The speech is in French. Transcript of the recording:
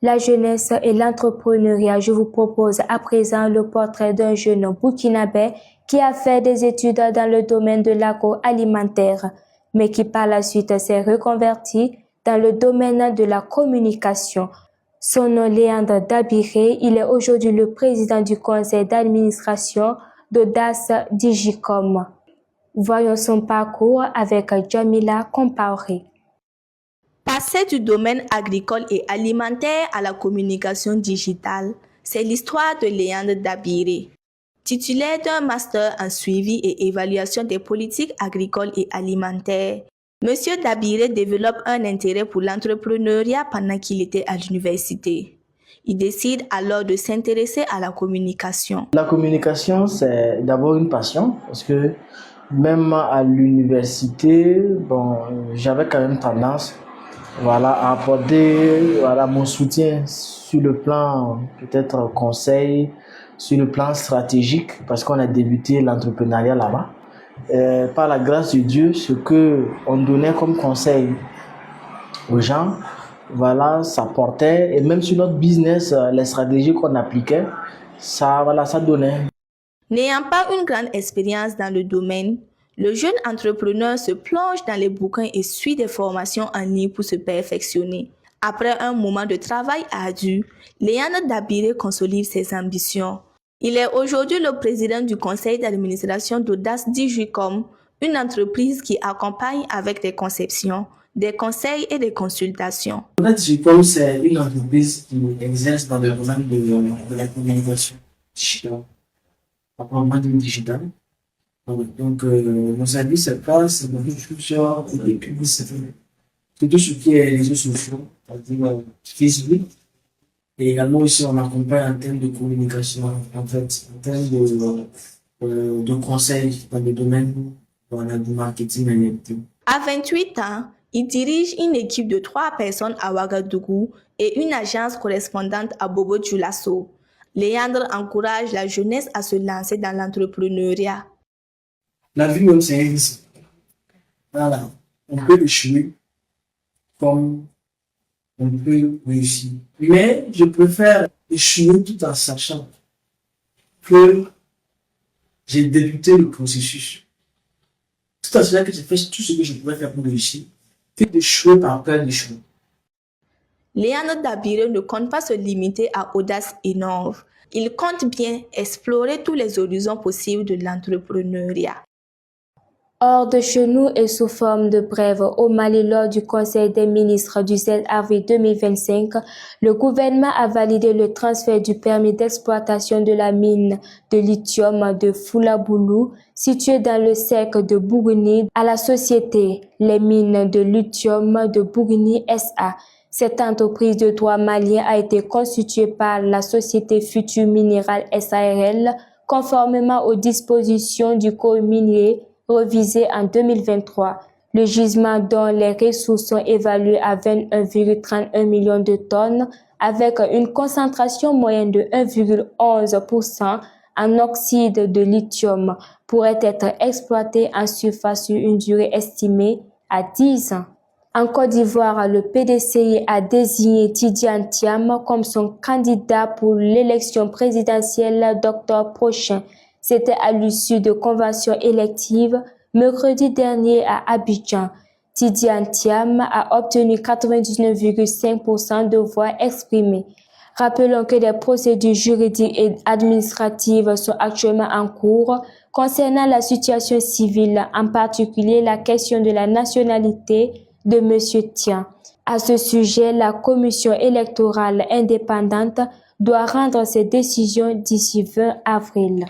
la jeunesse et l'entrepreneuriat, je vous propose à présent le portrait d'un jeune burkinabé qui a fait des études dans le domaine de l'agroalimentaire, mais qui par la suite s'est reconverti dans le domaine de la communication. Son nom Léandre Dabiré, il est aujourd'hui le président du conseil d'administration d'Audace Digicom. Voyons son parcours avec Jamila Compaoré. Passer du domaine agricole et alimentaire à la communication digitale, c'est l'histoire de Léandre Dabiré. Titulaire d'un master en suivi et évaluation des politiques agricoles et alimentaires, M. Dabiré développe un intérêt pour l'entrepreneuriat pendant qu'il était à l'université. Il décide alors de s'intéresser à la communication. La communication, c'est d'abord une passion parce que même à l'université, j'avais quand même tendance à apporter mon soutien sur le plan peut-être conseil, sur le plan stratégique parce qu'on a débuté l'entrepreneuriat là-bas. Par la grâce de Dieu, ce que on donnait comme conseil aux gens, ça portait, et même sur notre business, les stratégies qu'on appliquait, ça donnait. N'ayant pas une grande expérience dans le domaine, le jeune entrepreneur se plonge dans les bouquins et suit des formations en ligne pour se perfectionner. Après un moment de travail ardu, Léandre Dabiré consolide ses ambitions. Il est aujourd'hui le président du conseil d'administration d'Audace Digicom, une entreprise qui accompagne avec des conceptions, des conseils et des consultations. Audace Digicom, c'est une entreprise qui exerce dans le domaine de la communication digitale, apparemment digital. Donc, nos services, c'est plusieurs publicités. C'est tout ce qui est réseaux sociaux, c'est-à-dire Facebook. Et également aussi, on accompagne en termes de communication, en termes de conseils dans le domaine du marketing et À 28 ans, il dirige une équipe de 3 personnes à Ouagadougou et une agence correspondante à Bobo-Dioulasso. Léandre encourage la jeunesse à se lancer dans l'entrepreneuriat. La vie même, c'est un risque. Voilà. On peut échouer comme on peut réussir. Mais je préfère échouer tout en sachant que j'ai débuté le processus. Tout en sachant que j'ai fait tout ce que je pouvais faire pour réussir, que d'échouer par peur d'échouer. Léandre Dabiré ne compte pas se limiter à Audace Innove. Il compte bien explorer tous les horizons possibles de l'entrepreneuriat. Hors de chez nous et sous forme de brève au Mali lors du Conseil des ministres du 7 avril 2025, le gouvernement a validé le transfert du permis d'exploitation de la mine de lithium de Foulaboulou, située dans le cercle de Bougouni, à la société Les Mines de lithium de Bougouni SA. Cette entreprise de droit malien a été constituée par la société Futur Minéral SARL, conformément aux dispositions du code minier revisé en 2023. Le gisement dont les ressources sont évaluées à 21,31 millions de tonnes avec une concentration moyenne de 1,11% en oxyde de lithium pourrait être exploité en surface sur une durée estimée à 10 ans. En Côte d'Ivoire, le PDCI a désigné Tidiane Thiam comme son candidat pour l'élection présidentielle d'octobre prochain. C'était à l'issue de conventions électives mercredi dernier à Abidjan. Tidiane Thiam a obtenu 99,5% de voix exprimées. Rappelons que des procédures juridiques et administratives sont actuellement en cours concernant la situation civile, en particulier la question de la nationalité de M. Thiam. À ce sujet, la commission électorale indépendante doit rendre ses décisions d'ici 20 avril.